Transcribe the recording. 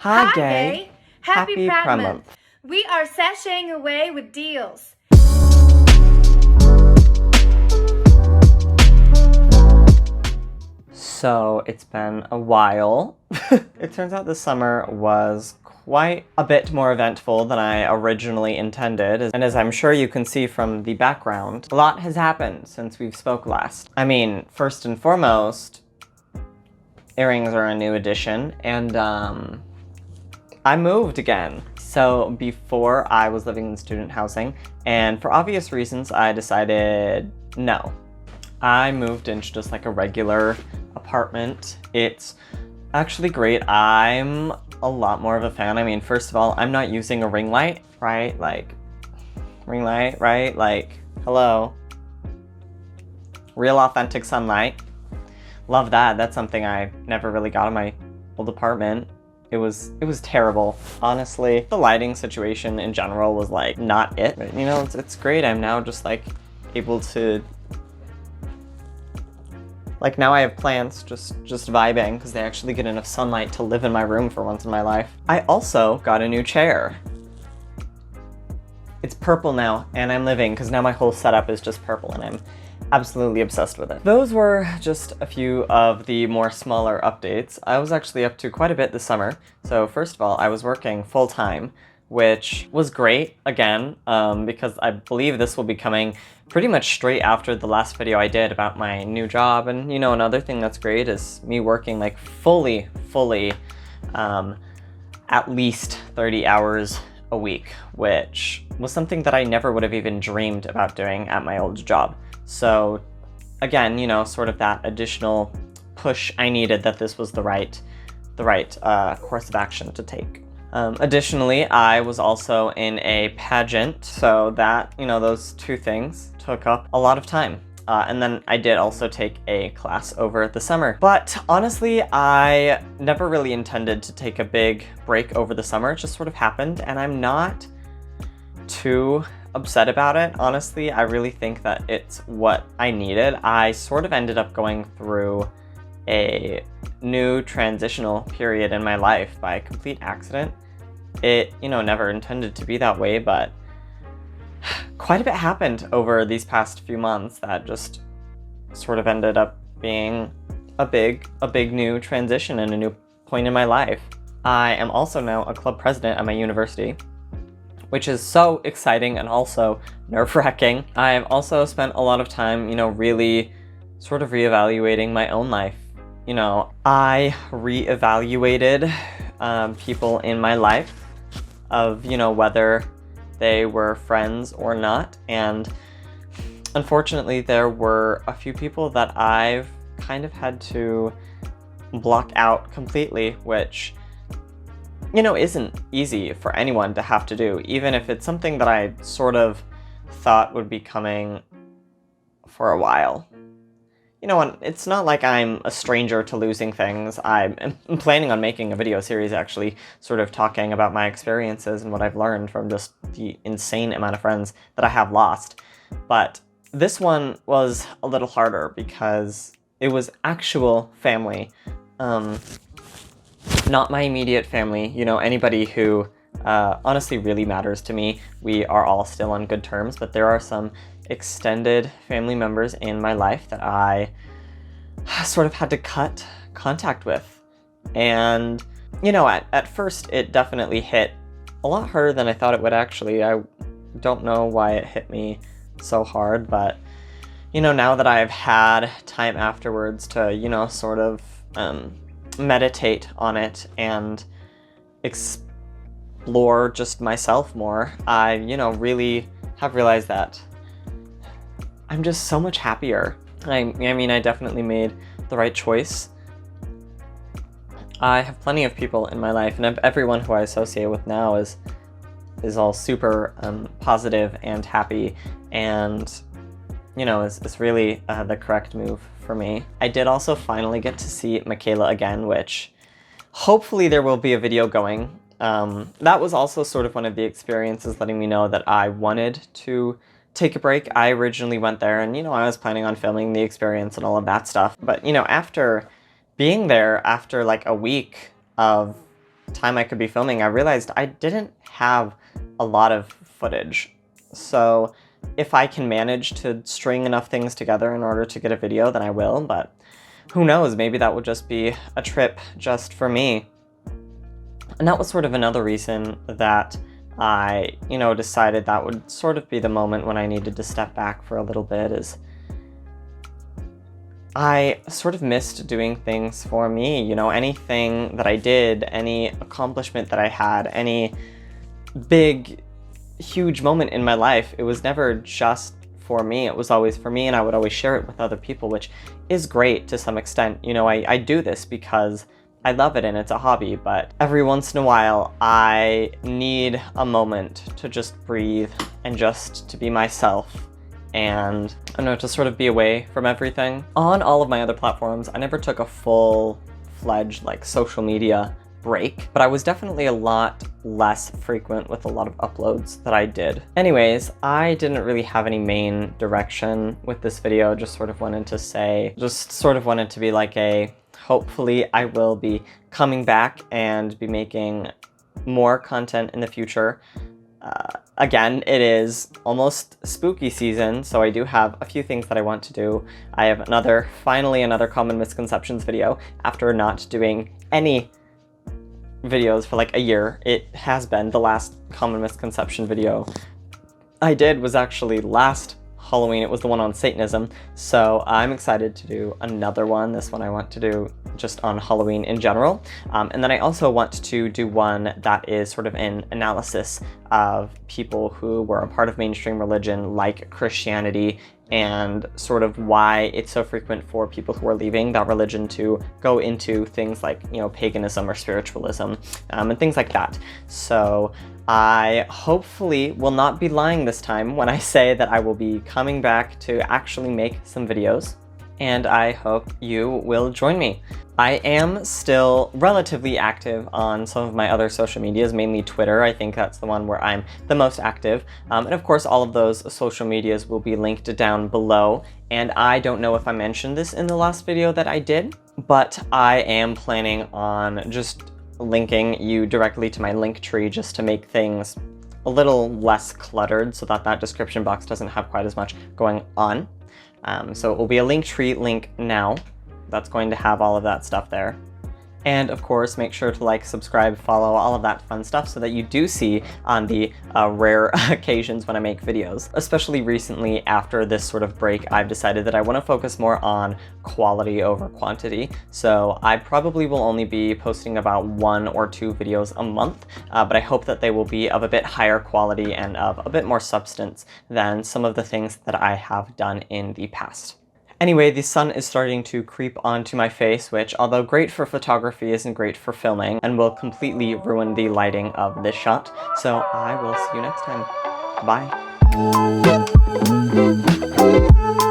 Hi, Gay. Happy Pride Pride Month. We are sashaying away with deals. So it's been a while. It turns out this summer was quite a bit more eventful than I originally intended. And as I'm sure you can see from the background, a lot has happened since we've spoke last. I mean, first and foremost, earrings are a new addition, and I moved again. So before I was living in student housing, and for obvious reasons, I decided no. I moved into just like a regular apartment. It's actually great. I'm a lot more of a fan. I mean, first of all, I'm not using a ring light, right? Like, ring light, right? Like, hello. Real authentic sunlight. Love that. That's something I never really got in my old apartment. It was terrible, honestly. The lighting situation in general was like not it. But, you know, it's great. I'm now just like able to, like, now I have plants just vibing because they actually get enough sunlight to live in my room for once in my life. I also got a new chair. It's purple now, and I'm living because now my whole setup is just purple, and I'm absolutely obsessed with it. Those were just a few of the more smaller updates. I was actually up to quite a bit this summer. So first of all, I was working full-time, which was great, again, because I believe this will be coming pretty much straight after the last video I did about my new job. And, you know, another thing that's great is me working like fully, at least 30 hours a week, which was something that I never would have even dreamed about doing at my old job. So again, you know, sort of that additional push I needed that this was the right course of action to take. Additionally, I was also in a pageant, so that, you know, those two things took up a lot of time. And then I did also take a class over the summer. But honestly, I never really intended to take a big break over the summer. It just sort of happened, and I'm not too upset about it. Honestly, I really think that it's what I needed. I sort of ended up going through a new transitional period in my life by complete accident. It, you know, never intended to be that way, but quite a bit happened over these past few months that just sort of ended up being a big new transition and a new point in my life. I am also now a club president at my university, which is so exciting and also nerve-wracking. I've also spent a lot of time, you know, really sort of reevaluating my own life. You know, I reevaluated people in my life of, you know, whether they were friends or not. And unfortunately, there were a few people that I've kind of had to block out completely, which, you know, isn't easy for anyone to have to do, even if it's something that I sort of thought would be coming for a while. You know, and it's not like I'm a stranger to losing things. I'm planning on making a video series actually sort of talking about my experiences and what I've learned from just the insane amount of friends that I have lost. But this one was a little harder because it was actual family. Not my immediate family, you know, anybody who honestly really matters to me. We are all still on good terms, but there are some extended family members in my life that I sort of had to cut contact with. And, you know, at first it definitely hit a lot harder than I thought it would actually. I don't know why it hit me so hard, but, you know, now that I've had time afterwards to, you know, sort of meditate on it and explore just myself more, I, you know, really have realized that I'm just so much happier. I mean, I definitely made the right choice. I have plenty of people in my life, and everyone who I associate with now is all super positive and happy, and, you know, is really the correct move for me. I did also finally get to see Michaela again, which hopefully there will be a video going. That was also sort of one of the experiences letting me know that I wanted to take a break. I originally went there and, you know, I was planning on filming the experience and all of that stuff. But, you know, after being there, after like a week of time I could be filming, I realized I didn't have a lot of footage. So if I can manage to string enough things together in order to get a video, then I will, but who knows, maybe that would just be a trip just for me. And that was sort of another reason that I, decided that would sort of be the moment when I needed to step back for a little bit, is I sort of missed doing things for me. Anything that I did, any accomplishment that I had, any big, huge moment in my life, it was never just for me. It was always for me, and I would always share it with other people, which is great to some extent. I do this because I love it and it's a hobby, but every once in a while I need a moment to just breathe and just to be myself and, to sort of be away from everything. On all of my other platforms, I never took a full-fledged, social media break, but I was definitely a lot less frequent with a lot of uploads that I did. Anyways, I didn't really have any main direction with this video, just sort of wanted to be like a, hopefully I will be coming back and be making more content in the future. Again, it is almost spooky season, so I do have a few things that I want to do. I have finally another common misconceptions video after not doing any videos for a year. It has been the last common misconception video I did was actually last Halloween. It was the one on Satanism, so I'm excited to do another one. This one I want to do just on Halloween in general, and then I also want to do one that is sort of an analysis of people who were a part of mainstream religion like Christianity, and sort of why it's so frequent for people who are leaving that religion to go into things like, paganism or spiritualism, and things like that. So I hopefully will not be lying this time when I say that I will be coming back to actually make some videos, and I hope you will join me. I am still relatively active on some of my other social medias, mainly Twitter. I think that's the one where I'm the most active. And of course, all of those social medias will be linked down below. And I don't know if I mentioned this in the last video that I did, but I am planning on just linking you directly to my link tree just to make things a little less cluttered so that description box doesn't have quite as much going on. So it will be a Linktree link now that's going to have all of that stuff there. And of course, make sure to like, subscribe, follow, all of that fun stuff so that you do see on the rare occasions when I make videos. Especially recently, after this sort of break, I've decided that I want to focus more on quality over quantity. So I probably will only be posting about 1 or 2 videos a month, but I hope that they will be of a bit higher quality and of a bit more substance than some of the things that I have done in the past. Anyway, the sun is starting to creep onto my face, which, although great for photography, isn't great for filming, and will completely ruin the lighting of this shot. So I will see you next time. Bye.